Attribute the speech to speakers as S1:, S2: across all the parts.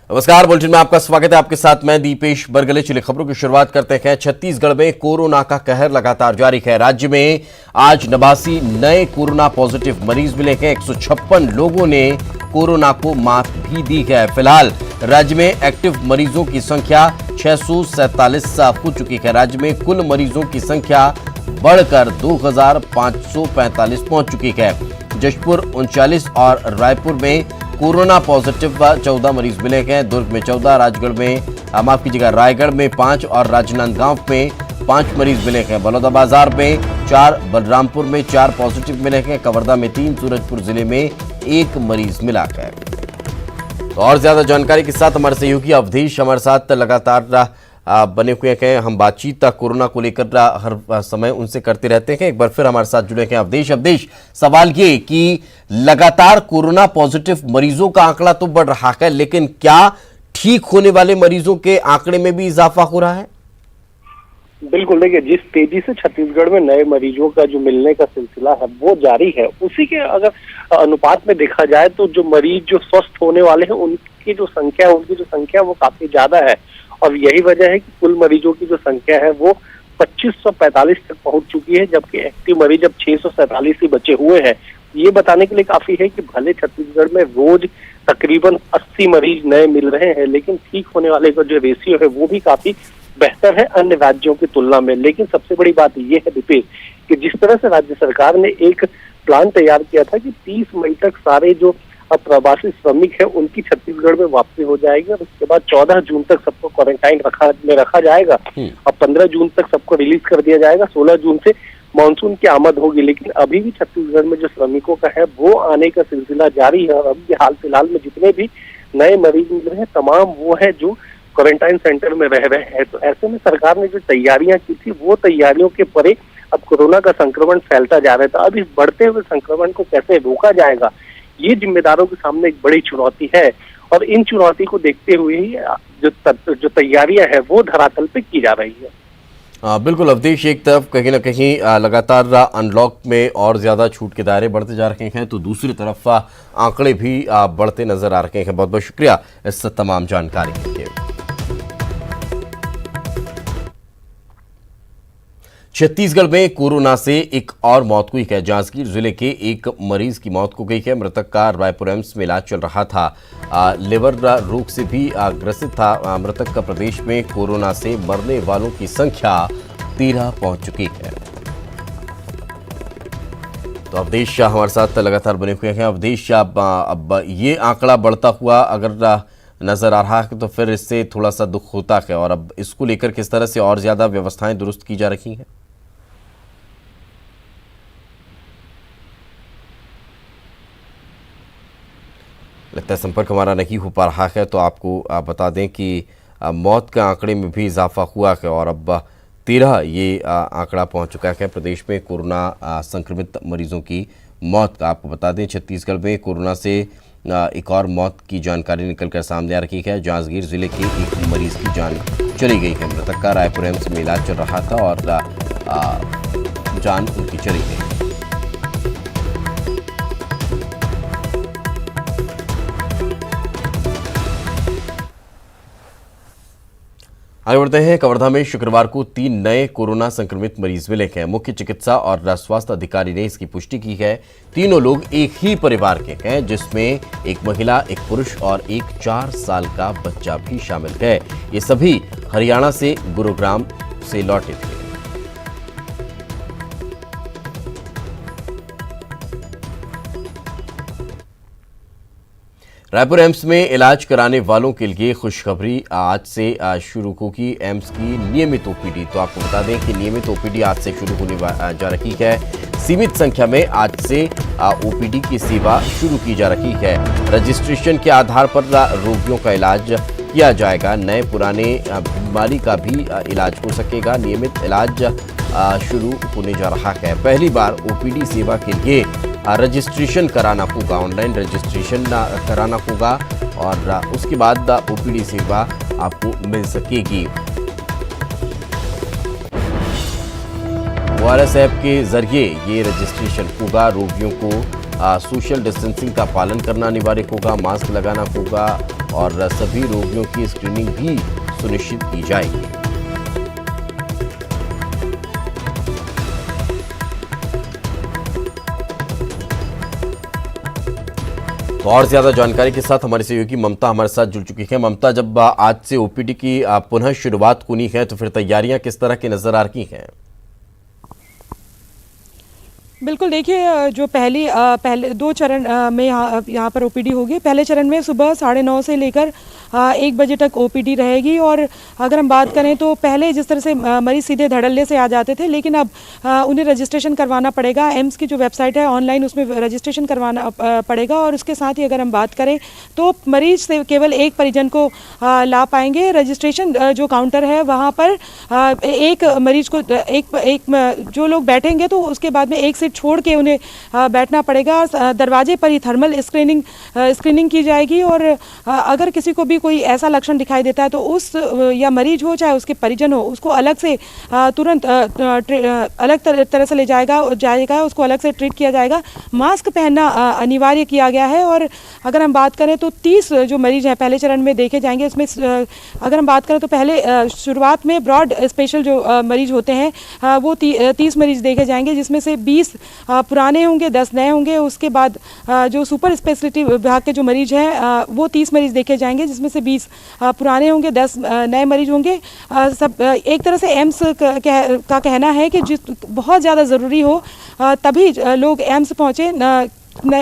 S1: नमस्कार, बुलेटिन में आपका स्वागत है। आपके साथ मैं दीपेश बरगले। चलिए खबरों की शुरुआत करते हैं। छत्तीसगढ़ में कोरोना का कहर लगातार जारी है। राज्य में आज 89 नए कोरोना पॉजिटिव मरीज मिले हैं। 156 लोगों ने कोरोना को मात भी दी है। फिलहाल राज्य में एक्टिव मरीजों की संख्या 647 हो चुकी है। राज्य में कुल मरीजों की संख्या बढ़कर 2545 पहुंच चुकी है। जशपुर 39 और रायपुर में कोरोना पॉजिटिव 14 मरीज मिले हैं। दुर्ग में 14, राजगढ़ में रायगढ़ में 5 और राजनांदगांव में 5 मरीज मिले हैं। बलौदाबाजार में 4, बलरामपुर में 4 पॉजिटिव मिले हैं। कवर्धा में 3, सूरजपुर जिले में 1 मरीज मिला है। तो और ज्यादा जानकारी के साथ हमारे सहयोगी अवधेश हमारे साथ लगातार बने हुए हैं। हम बातचीत कोरोना को लेकर हर समय उनसे करते रहते हैं। एक बार फिर हमारे साथ जुड़े हैं अवधेश, सवाल ये कि लगातार कोरोना पॉजिटिव मरीजों का आंकड़ा तो बढ़ रहा है, लेकिन क्या ठीक होने वाले मरीजों के आंकड़े में भी इजाफा हो रहा है?
S2: बिल्कुल, देखिए जिस तेजी से छत्तीसगढ़ में नए मरीजों का जो मिलने का सिलसिला है वो जारी है, उसी के अगर अनुपात में देखा जाए तो जो मरीज जो स्वस्थ होने वाले हैं उनकी जो संख्या वो काफी ज्यादा है। और यही वजह है कि कुल मरीजों की जो संख्या है वो 2545 तक पहुंच चुकी है, जबकि एक्टिव मरीज अब 647 ही बचे हुए हैं। ये बताने के लिए काफी है कि भले छत्तीसगढ़ में रोज तकरीबन 80 मरीज नए मिल रहे हैं, लेकिन ठीक होने वाले का जो रेशियो है वो भी काफी बेहतर है अन्य राज्यों की तुलना में। लेकिन सबसे बड़ी बात ये है दीपेश कि जिस तरह से राज्य सरकार ने एक प्लान तैयार किया था कि 30 मई तक सारे जो प्रवासी श्रमिक है उनकी छत्तीसगढ़ में वापसी हो जाएगी और उसके बाद 14 जून तक सबको क्वारंटाइन में रखा जाएगा और 15 जून तक सबको रिलीज कर दिया जाएगा। 16 जून से मानसून की आमद होगी, लेकिन अभी भी छत्तीसगढ़ में जो श्रमिकों का है वो आने का सिलसिला जारी है। और अभी हाल फिलहाल में जितने भी नए मरीज मिल रहे हैं तमाम वो है जो क्वारंटाइन सेंटर में रह रहे हैं। तो ऐसे में सरकार ने जो तैयारियां की थी वो तैयारियों के परे अब कोरोना का संक्रमण फैलता जा रहा है। तो अब इस बढ़ते हुए संक्रमण को कैसे रोका जाएगा, ये जिम्मेदारों के सामने एक बड़ी चुनौती है। और इन चुनौती को देखते हुए ही जो तैयारियां हैं वो धरातल पे की जा रही है।
S1: बिल्कुल अवधेश, एक तरफ कहीं ना कहीं लगातार अनलॉक में और ज्यादा छूट के दायरे बढ़ते जा रहे हैं, तो दूसरी तरफ आंकड़े भी बढ़ते नजर आ रहे हैं। बहुत बहुत शुक्रिया इस तमाम जानकारी के लिए। छत्तीसगढ़ में कोरोना से एक और मौत हुई है। जांजगीर जिले के एक मरीज की मौत हो गई है। मृतक का रायपुर एम्स में इलाज चल रहा था। लिवर रोग से भी ग्रसित था। मृतक का प्रदेश में कोरोना से मरने वालों की संख्या 13 पहुंच चुकी है। तो अवधेश हमारे साथ लगातार बने हुए हैं। अवधेश, अब ये आंकड़ा बढ़ता हुआ अगर नजर आ रहा है तो फिर इससे थोड़ा सा दुख होता है, और अब इसको लेकर किस तरह से और ज्यादा व्यवस्थाएं दुरुस्त की जा रही हैं? लगता है संपर्क हमारा नहीं हो पा रहा है, तो आपको बता दें कि मौत के आंकड़े में भी इजाफा हुआ है और अब 13 ये आंकड़ा पहुंच चुका है प्रदेश में कोरोना संक्रमित मरीजों की मौत का। आपको बता दें छत्तीसगढ़ में कोरोना से एक और मौत की जानकारी निकलकर सामने आ रही है। जांजगीर जिले के एक मरीज की जान चली गई है। मृतक का रायपुर एम्स में इलाज चल रहा था और जान उनकी चली गई। आगे बढ़ते हैं। कवर्धा में शुक्रवार को 3 नए कोरोना संक्रमित मरीज मिले हैं। मुख्य चिकित्सा और स्वास्थ्य अधिकारी ने इसकी पुष्टि की है। तीनों लोग एक ही परिवार के हैं, जिसमें एक महिला, एक पुरुष और एक 4 साल का बच्चा भी शामिल है। ये सभी हरियाणा से गुरुग्राम से लौटे थे। रायपुर एम्स में इलाज कराने वालों के लिए खुशखबरी, आज से शुरू होगी एम्स की नियमित ओपीडी। तो आपको बता दें कि नियमित ओपीडी आज से शुरू होने जा रही है। सीमित संख्या में आज से ओपीडी की सेवा शुरू की जा रही है। रजिस्ट्रेशन के आधार पर रोगियों का इलाज किया जाएगा। नए पुराने बीमारी का भी इलाज हो सकेगा। नियमित इलाज शुरू होने जा रहा है। पहली बार ओपीडी सेवा के लिए रजिस्ट्रेशन कराना होगा, ऑनलाइन रजिस्ट्रेशन कराना होगा और उसके बाद ओपीडी सेवा आपको मिल सकेगी। ORS ऐप के जरिए ये रजिस्ट्रेशन होगा। रोगियों को सोशल डिस्टेंसिंग का पालन करना अनिवार्य होगा, मास्क लगाना होगा और सभी रोगियों की स्क्रीनिंग भी सुनिश्चित की जाएगी। तो और ज्यादा जानकारी के साथ हमारे सहयोगी ममता हमारे साथ जुड़ चुकी है। ममता, जब आज से ओपीडी की पुनः शुरुआत होनी है तो फिर तैयारियां किस तरह की नजर आ रही हैं?
S3: बिल्कुल, देखिए जो पहले 2 चरण में यहाँ पर ओपीडी होगी। पहले चरण में सुबह 9:30 से लेकर 1 बजे तक ओपीडी रहेगी। और अगर हम बात करें तो पहले जिस तरह से मरीज सीधे धड़ल्ले से आ जाते थे, लेकिन अब उन्हें रजिस्ट्रेशन करवाना पड़ेगा। एम्स की जो वेबसाइट है ऑनलाइन, उसमें रजिस्ट्रेशन करवाना पड़ेगा। और उसके साथ ही अगर हम बात करें तो मरीज से केवल एक परिजन को ला पाएंगे। रजिस्ट्रेशन जो काउंटर है वहाँ पर एक मरीज को जो लोग बैठेंगे तो उसके बाद में एक सीट छोड़ के उन्हें बैठना पड़ेगा। दरवाजे पर ही थर्मल स्क्रीनिंग की जाएगी। और अगर किसी को भी कोई ऐसा लक्षण दिखाई देता है तो उस या मरीज हो चाहे उसके परिजन हो, उसको अलग से तुरंत अलग तरह से ले जाएगा, उसको अलग से ट्रीट किया जाएगा। मास्क पहनना अनिवार्य किया गया है। और अगर हम बात करें तो 30 जो मरीज हैं पहले चरण में देखे जाएंगे। इसमें अगर हम बात करें तो पहले शुरुआत में ब्रॉड स्पेशल जो मरीज होते हैं वो 30 मरीज देखे जाएंगे, जिसमें से 20 पुराने होंगे, 10 नए होंगे। उसके बाद जो सुपर स्पेशलिटी विभाग के जो मरीज हैं वो 30 मरीज देखे जाएंगे, जिसमें से 20 पुराने होंगे, 10 नए मरीज होंगे। सब एक तरह से एम्स का कहना है कि बहुत ज़्यादा ज़रूरी हो तभी लोग एम्स पहुँचे,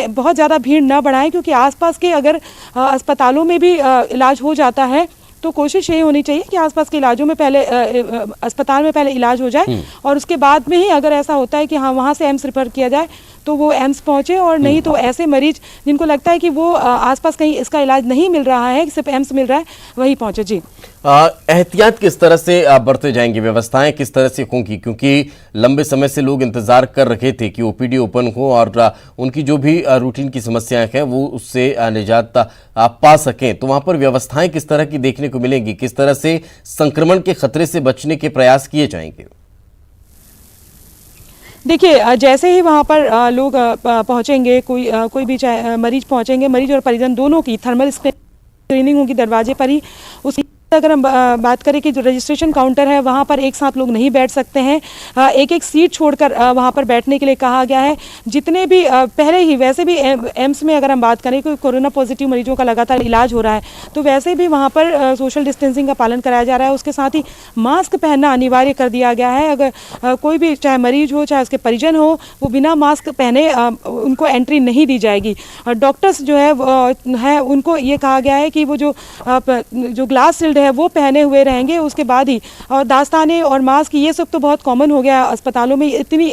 S3: बहुत ज़्यादा भीड़ ना बढ़ाएं, क्योंकि आसपास के अगर अस्पतालों में भी इलाज हो जाता है तो कोशिश यही होनी चाहिए कि आसपास के इलाजों में पहले अस्पताल में पहले इलाज हो जाए और उसके बाद में ही अगर ऐसा होता है कि हाँ वहाँ से एम्स रेफर किया जाए तो वो एम्स पहुँचे। और नहीं तो ऐसे मरीज जिनको लगता है कि वो आसपास कहीं इसका इलाज नहीं मिल रहा है, सिर्फ एम्स मिल रहा है, वही पहुँचे। जी,
S1: एहतियात किस तरह से बरते जाएंगे, व्यवस्थाएं किस तरह से होंगी, क्योंकि लंबे समय से लोग इंतजार कर रहे थे कि ओपीडी ओपन हो और उनकी जो भी रूटीन की समस्याएं हैं वो उससे निजात पा सकें। तो वहां पर व्यवस्थाएं किस तरह की देखने को मिलेंगी, किस तरह से संक्रमण के खतरे से बचने के प्रयास किए जाएंगे?
S3: देखिए जैसे ही वहाँ पर लोग पहुँचेंगे, कोई भी चाहे मरीज पहुँचेंगे, मरीज और परिजन दोनों की थर्मल स्क्रीनिंग होगी दरवाजे पर ही। उसी अगर हम बात करें कि जो रजिस्ट्रेशन काउंटर है वहाँ पर एक साथ लोग नहीं बैठ सकते हैं, एक एक सीट छोड़कर वहाँ पर बैठने के लिए कहा गया है। जितने भी पहले ही वैसे भी एम्स में अगर हम बात करें कि कोरोना पॉजिटिव मरीजों का लगातार इलाज हो रहा है तो वैसे भी वहाँ पर सोशल डिस्टेंसिंग का पालन कराया जा रहा है। उसके साथ ही मास्क पहनना अनिवार्य कर दिया गया है। अगर कोई भी चाहे मरीज हो चाहे उसके परिजन हो, वो बिना मास्क पहने उनको एंट्री नहीं दी जाएगी। डॉक्टर्स जो है उनको ये कहा गया है कि वो जो ग्लास शील्ड है वो पहने हुए रहेंगे। उसके बाद ही और दास्ताने और मास्क ये सब तो बहुत कॉमन हो गया अस्पतालों में, इतनी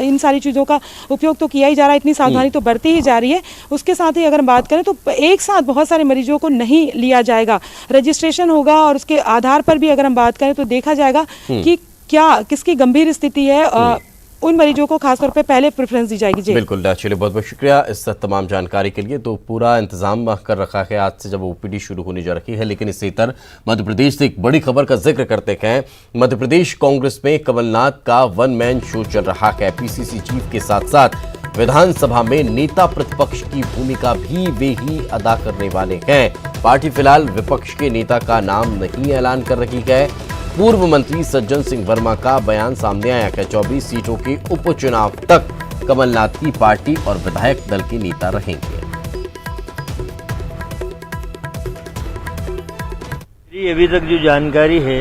S3: इन सारी चीज़ों का उपयोग तो किया ही जा रहा है, इतनी सावधानी तो बरती ही जा रही है। उसके साथ ही अगर बात करें तो एक साथ बहुत सारे मरीजों को नहीं लिया जाएगा, रजिस्ट्रेशन होगा और उसके आधार पर भी अगर हम बात करें तो देखा जाएगा कि किसकी गंभीर स्थिति है, उन मरीजों को खासतौर पे पहले प्रेफरेंस दी जाएगी। जी
S1: बिल्कुल, चलिए बहुत बहुत शुक्रिया इस तमाम जानकारी के लिए। तो पूरा इंतजाम कर रखा है आज से जब ओपीडी शुरू होने जा रही है। लेकिन इसी तरह मध्य प्रदेश से एक बड़ी खबर का जिक्र करते हैं। मध्य प्रदेश कांग्रेस में कमलनाथ का वन मैन शो चल रहा है। पीसीसी चीफ के साथ साथ विधानसभा में नेता प्रतिपक्ष की भूमिका भी वे ही अदा करने वाले हैं। पार्टी फिलहाल विपक्ष के नेता का नाम नहीं ऐलान कर रही है। पूर्व मंत्री सज्जन सिंह वर्मा का बयान सामने आया कि 24 सीटों के उपचुनाव तक कमलनाथ की पार्टी और विधायक दल के नेता रहेंगे।
S4: अभी तक जो जानकारी है,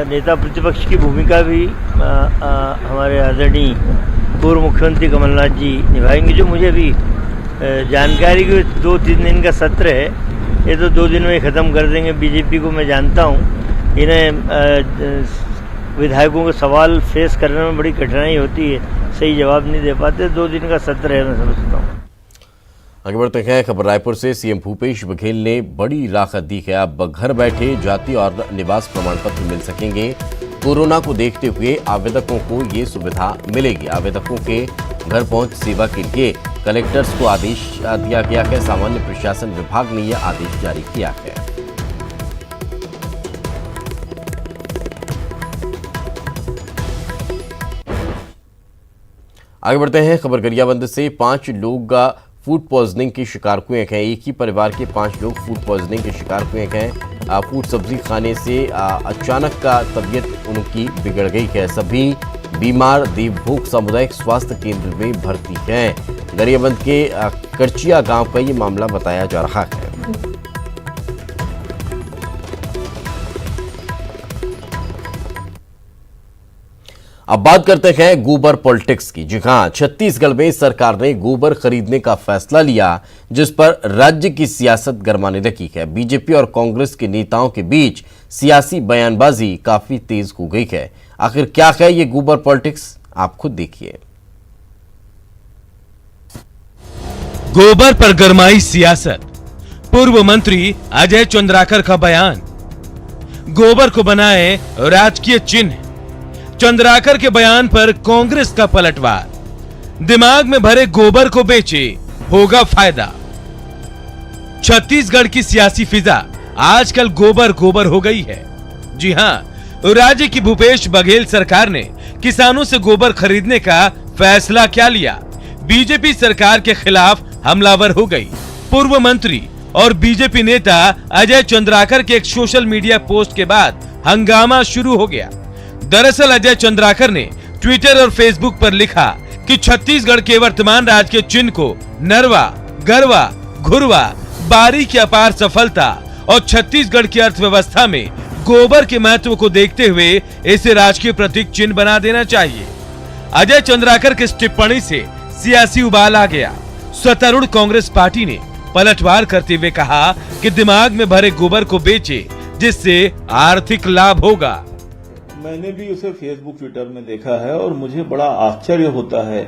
S4: नेता प्रतिपक्ष की भूमिका भी हमारे आदरणीय पूर्व मुख्यमंत्री कमलनाथ जी निभाएंगे। जो मुझे अभी जानकारी की 2-3 दिन का सत्र है, ये तो 2 दिन में ख़त्म कर देंगे। बीजेपी को मैं जानता हूँ, इन्हें विधायकों को सवाल फेस करने में बड़ी कठिनाई होती है, सही जवाब नहीं दे पाते। 2 दिन का सत्र है, मैं समझता हूँ।
S1: आगे बढ़ते हैं। खबर रायपुर से। सीएम भूपेश बघेल ने बड़ी राहत दी है। अब घर बैठे जाति और निवास प्रमाण पत्र मिल सकेंगे। कोरोना को देखते हुए आवेदकों को ये सुविधा मिलेगी। आवेदकों के घर पहुंच सेवा के लिए कलेक्टर्स को आदेश दिया गया है। सामान्य प्रशासन विभाग ने यह आदेश जारी किया है। आगे बढ़ते हैं। खबर गरियाबंद से 5 लोग फूड पॉइजनिंग की शिकार हुए हैं। एक ही परिवार के 5 लोग फूड पॉइजनिंग के शिकार हुए हैं। फूड सब्जी खाने से अचानक का तबीयत उनकी बिगड़ गई है। सभी बीमार देवभोग सामुदायिक स्वास्थ्य केंद्र में भर्ती हैं। गरियाबंद के करचिया गांव का ये मामला बताया जा रहा है। अब बात करते हैं गोबर पॉलिटिक्स की। जी हां, छत्तीसगढ़ में सरकार ने गोबर खरीदने का फैसला लिया, जिस पर राज्य की सियासत गरमाने लगी है। बीजेपी और कांग्रेस के नेताओं के बीच सियासी बयानबाजी काफी तेज हो गई है। आखिर क्या है ये गोबर पॉलिटिक्स, आप खुद देखिए।
S5: गोबर पर गरमाई सियासत। पूर्व मंत्री अजय चंद्राकर का बयान, गोबर को बनाए राजकीय चिन्ह। चंद्राकर के बयान पर कांग्रेस का पलटवार, दिमाग में भरे गोबर को बेचे, होगा फायदा। छत्तीसगढ़ की सियासी फिजा आजकल गोबर गोबर हो गई है। जी हां, राज्य की भूपेश बघेल सरकार ने किसानों से गोबर खरीदने का फैसला क्या लिया, बीजेपी सरकार के खिलाफ हमलावर हो गई। पूर्व मंत्री और बीजेपी नेता अजय चंद्राकर के एक सोशल मीडिया पोस्ट के बाद हंगामा शुरू हो गया। दरअसल अजय चंद्राकर ने ट्विटर और फेसबुक पर लिखा कि छत्तीसगढ़ के वर्तमान राजकीय चिन्ह को नरवा, गरवा, घुरवा, बारी की अपार सफलता और छत्तीसगढ़ की अर्थव्यवस्था में गोबर के महत्व को देखते हुए इसे राजकीय प्रतीक चिन्ह बना देना चाहिए। अजय चंद्राकर की इस टिप्पणी से सियासी उबाल आ गया। सत्तारूढ़ कांग्रेस पार्टी ने पलटवार करते हुए कहा कि दिमाग में भरे गोबर को बेचे, जिससे आर्थिक लाभ होगा।
S6: मैंने भी उसे फेसबुक ट्विटर में देखा है और मुझे बड़ा आश्चर्य होता है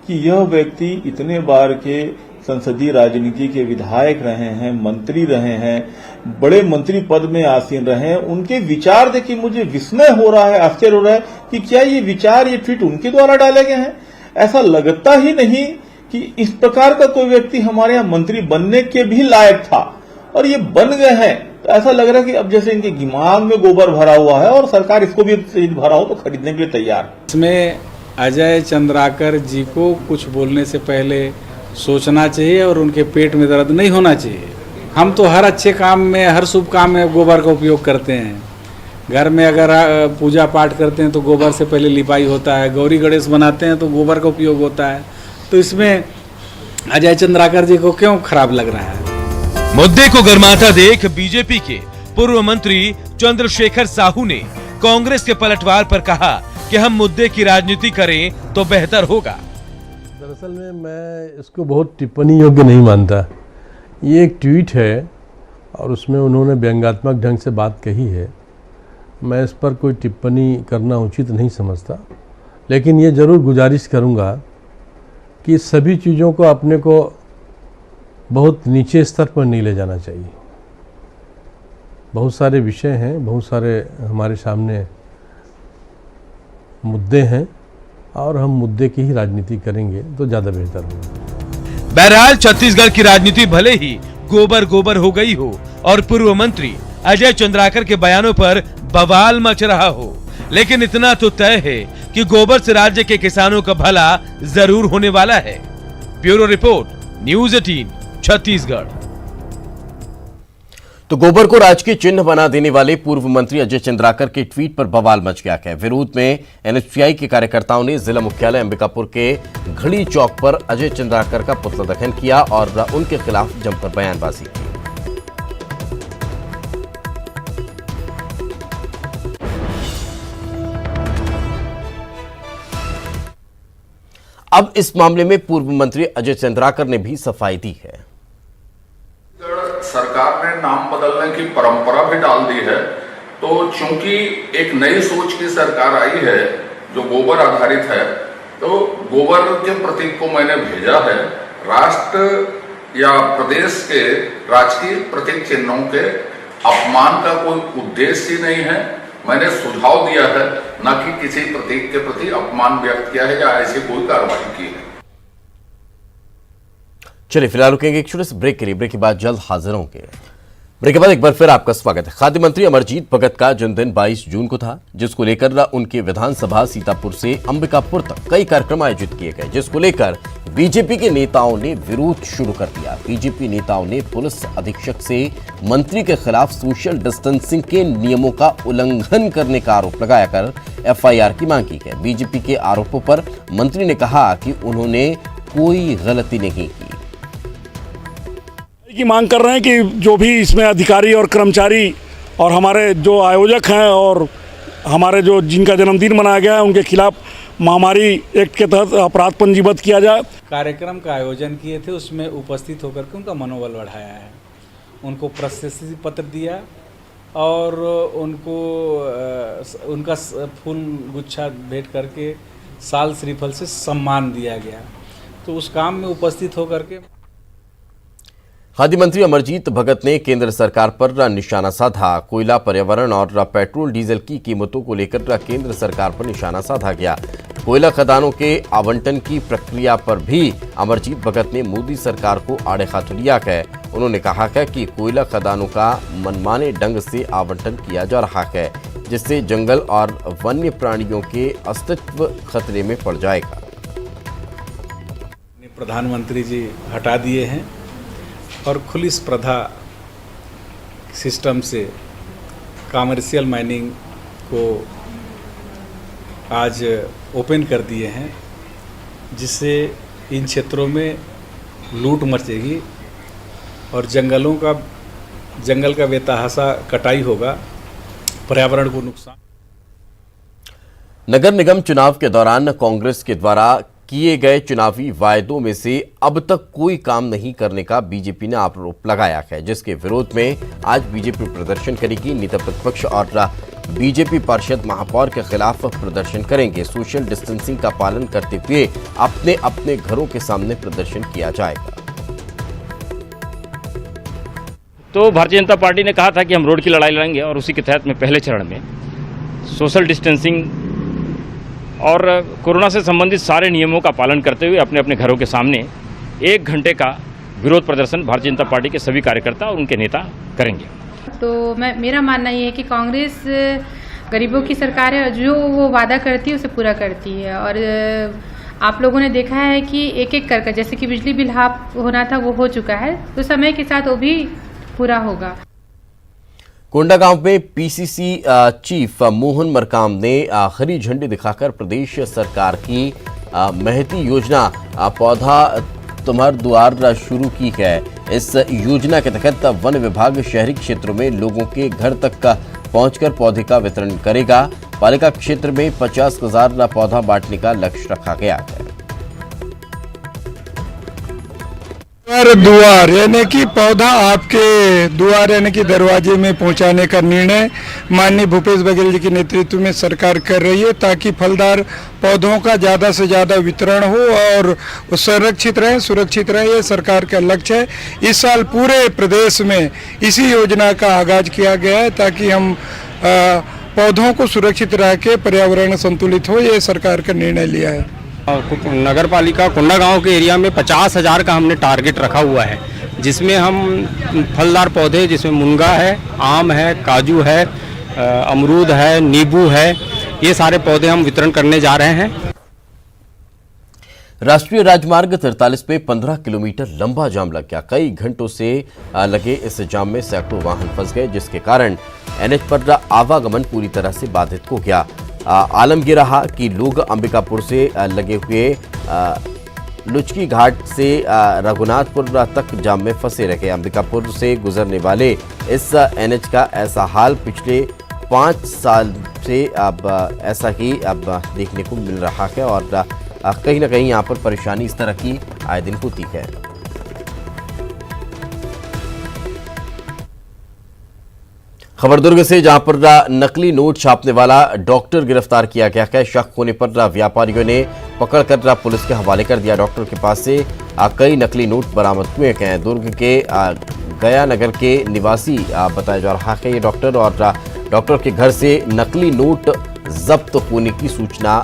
S6: कि यह व्यक्ति इतने बार के संसदीय राजनीति के विधायक रहे हैं, मंत्री रहे हैं, बड़े मंत्री पद में आसीन रहे हैं। उनके विचार देखिए, मुझे विस्मय हो रहा है, आश्चर्य हो रहा है कि क्या ये विचार, ये ट्वीट उनके द्वारा डाले गए हैं। ऐसा लगता ही नहीं कि इस प्रकार का कोई व्यक्ति हमारे यहाँ मंत्री बनने के भी लायक था, और ये बन गए हैं। तो ऐसा लग रहा है कि अब जैसे इनके दिमाग में गोबर भरा हुआ है और सरकार इसको भी भरा हो तो खरीदने के लिए तैयार।
S7: इसमें अजय चंद्राकर जी को कुछ बोलने से पहले सोचना चाहिए और उनके पेट में दर्द नहीं होना चाहिए। हम तो हर अच्छे काम में, हर शुभ काम में गोबर का उपयोग करते हैं। घर में अगर पूजा पाठ करते हैं तो गोबर से पहले लिपाई होता है, गौरी गणेश बनाते हैं तो गोबर का उपयोग होता है। तो इसमें अजय चंद्राकर जी को क्यों खराब लग रहा है?
S5: मुद्दे को गरमाता देख बीजेपी के पूर्व मंत्री चंद्रशेखर साहू ने कांग्रेस के पलटवार पर कहा कि हम मुद्दे की राजनीति करें तो बेहतर होगा।
S8: दरअसल में मैं इसको बहुत टिप्पणी योग्य नहीं मानता। ये एक ट्वीट है और उसमें उन्होंने व्यंग्यात्मक ढंग से बात कही है। मैं इस पर कोई टिप्पणी करना उचित नहीं समझता, लेकिन ये ज़रूर गुजारिश करूँगा कि सभी चीज़ों को अपने को बहुत नीचे स्तर पर नहीं ले जाना चाहिए। बहुत सारे विषय हैं, बहुत सारे हमारे सामने मुद्दे हैं और हम मुद्दे की ही राजनीति करेंगे तो ज़्यादा बेहतर होगा।
S5: बहरहाल छत्तीसगढ़ की राजनीति भले ही गोबर गोबर हो गई हो और पूर्व मंत्री अजय चंद्राकर के बयानों पर बवाल मच रहा हो, लेकिन इतना तो तय है कि गोबर से राज्य के किसानों का भला जरूर होने वाला है। Bureau report, news 18 Chhattisgarh.
S1: तो गोबर को राजकीय चिन्ह बना देने वाले पूर्व मंत्री अजय चंद्राकर के ट्वीट पर बवाल मच गया है। विरोध में एनएसयूआई के कार्यकर्ताओं ने जिला मुख्यालय अंबिकापुर के घड़ी चौक पर अजय चंद्राकर का पुतला दहन किया और उनके खिलाफ जमकर बयानबाजी की। अब इस मामले में पूर्व मंत्री अजय चंद्राकर ने भी सफाई दी है।
S9: सरकार ने नाम बदलने की परंपरा भी डाल दी है, तो चूंकि एक नई सोच की सरकार आई है जो गोबर आधारित है, तो गोबर के प्रतीक को मैंने भेजा है। राष्ट्र या प्रदेश के राजकीय प्रतीक चिन्हों के अपमान का कोई उद्देश्य ही नहीं है। मैंने सुझाव दिया है, न कि किसी प्रतीक के प्रति अपमान व्यक्त किया है या ऐसी कोई कार्रवाई की है।
S1: चलिए फिलहाल रुकेंगे एक छोटे से ब्रेक के लिए। ब्रेक के बाद जल्द हाजिर होंगे। ब्रेक के बाद एक बार फिर आपका स्वागत है। खाद्य मंत्री अमरजीत भगत का जन्मदिन 22 जून को था, जिसको लेकर उनके विधानसभा सीतापुर से अंबिकापुर तक कई कार्यक्रम आयोजित किए गए, जिसको लेकर बीजेपी के नेताओं ने विरोध शुरू कर दिया। बीजेपी नेताओं ने पुलिस अधीक्षक से मंत्री के खिलाफ सोशल डिस्टेंसिंग के नियमों का उल्लंघन करने का आरोप लगाकर एफआईआर की मांग की है। बीजेपी के आरोपों पर मंत्री ने कहा कि उन्होंने कोई गलती नहीं की।
S10: की मांग कर रहे हैं कि जो भी इसमें अधिकारी और कर्मचारी और हमारे जो आयोजक हैं और हमारे जो जिनका जन्मदिन मनाया गया है उनके खिलाफ महामारी एक्ट के तहत अपराध पंजीबद्ध किया जाए।
S7: कार्यक्रम का आयोजन किए थे, उसमें उपस्थित होकर के उनका मनोबल बढ़ाया है, उनको प्रशस्ति पत्र दिया और उनको उनका फूल गुच्छा भेंट करके साल श्रीफल से सम्मान दिया गया। तो उस काम में उपस्थित होकर के
S1: खाद्य मंत्री अमरजीत भगत ने केंद्र सरकार पर निशाना साधा। कोयला, पर्यावरण और पेट्रोल डीजल की कीमतों को लेकर केंद्र सरकार पर निशाना साधा गया। कोयला खदानों के आवंटन की प्रक्रिया पर भी अमरजीत भगत ने मोदी सरकार को आड़े हाथों लिया है। उन्होंने कहा है कि कोयला खदानों का मनमाने ढंग से आवंटन किया जा रहा है, जिससे जंगल और वन्य प्राणियों के अस्तित्व खतरे में पड़ जाएगा।
S7: प्रधानमंत्री जी हटा दिए हैं और खुली स्पर्धा सिस्टम से कमर्शियल माइनिंग को आज ओपन कर दिए हैं, जिससे इन क्षेत्रों में लूट मचेगी और जंगल का बेतहाशा कटाई होगा, पर्यावरण को नुकसान।
S1: नगर निगम चुनाव के दौरान कांग्रेस के द्वारा किए गए चुनावी वायदों में से अब तक कोई काम नहीं करने का बीजेपी ने आरोप लगाया है, जिसके विरोध में आज बीजेपी प्रदर्शन करेगी। नेता प्रतिपक्ष और बीजेपी पार्षद महापौर के खिलाफ प्रदर्शन करेंगे। सोशल डिस्टेंसिंग का पालन करते हुए अपने अपने घरों के सामने प्रदर्शन किया जाएगा।
S11: तो भारतीय जनता पार्टी ने कहा था कि हम रोड की लड़ाई लड़ेंगे और उसी के तहत में पहले चरण में सोशल डिस्टेंसिंग और कोरोना से संबंधित सारे नियमों का पालन करते हुए अपने अपने घरों के सामने 1 घंटे का विरोध प्रदर्शन भारतीय जनता पार्टी के सभी कार्यकर्ता और उनके नेता करेंगे।
S12: तो मेरा मानना ये है कि कांग्रेस गरीबों की सरकार है, जो वो वादा करती है उसे पूरा करती है। और आप लोगों ने देखा है कि एक एक कर जैसे कि बिजली बिल हाफ होना था वो हो चुका है, तो समय के साथ वो भी पूरा होगा।
S1: कोंडागांव में पीसीसी चीफ मोहन मरकाम ने हरी झंडी दिखाकर प्रदेश सरकार की महती योजना पौधा तुम्हार द्वार शुरू की है। इस योजना के तहत वन विभाग शहरी क्षेत्रों में लोगों के घर तक पहुंचकर पौधे का वितरण करेगा। पालिका क्षेत्र में 50,000 पौधा बांटने का लक्ष्य रखा गया है।
S13: दुआर यानी कि पौधा आपके द्वार यानी कि दरवाजे में पहुंचाने का निर्णय माननीय भूपेश बघेल जी के नेतृत्व में सरकार कर रही है, ताकि फलदार पौधों का ज़्यादा से ज़्यादा वितरण हो और संरक्षित रहे, सुरक्षित रहे। ये सरकार का लक्ष्य है। इस साल पूरे प्रदेश में इसी योजना का आगाज किया गया है, ताकि हम पौधों को सुरक्षित रह के पर्यावरण संतुलित हो। ये सरकार का निर्णय लिया है।
S14: नगर पालिका कोंडागांव के एरिया में 50,000 का हमने टारगेट रखा हुआ है, जिसमें हम फलदार पौधे, जिसमें मुनगा है, आम है, काजू है, अमरूद है, नींबू है, ये सारे पौधे हम वितरण करने जा रहे हैं।
S1: राष्ट्रीय राजमार्ग 43 पे 15 किलोमीटर लंबा जाम लग गया। कई घंटों से लगे इस जाम में सैकड़ों वाहन फंस गए, जिसके कारण एनएच पर आवागमन पूरी तरह से बाधित हो गया। आलम ये रहा कि लोग अंबिकापुर से लगे हुए लुचकी घाट से रघुनाथपुर तक जाम में फंसे रहे। अंबिकापुर से गुजरने वाले इस एनएच का ऐसा हाल पिछले 5 साल से अब ऐसा ही अब देखने को मिल रहा है और कहीं ना कहीं यहाँ पर परेशानी इस तरह की आए दिन होती है। खबर दुर्ग से, जहां पर नकली नोट छापने वाला डॉक्टर गिरफ्तार किया गया है। शक होने पर व्यापारियों ने पकड़कर पुलिस के हवाले कर दिया। डॉक्टर के पास से कई नकली नोट बरामद हुए हैं। दुर्ग के गया नगर के निवासी बताया जा रहा है ये डॉक्टर, और डॉक्टर के घर से नकली नोट जब्त होने की सूचना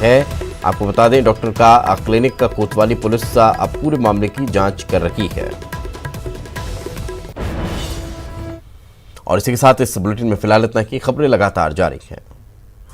S1: है। आपको बता दें, डॉक्टर का क्लिनिक का कोतवाली पुलिस पूरे मामले की जांच कर रही है। और इसी के साथ इस बुलेटिन में फिलहाल इतना ही। खबरें लगातार जारी हैं।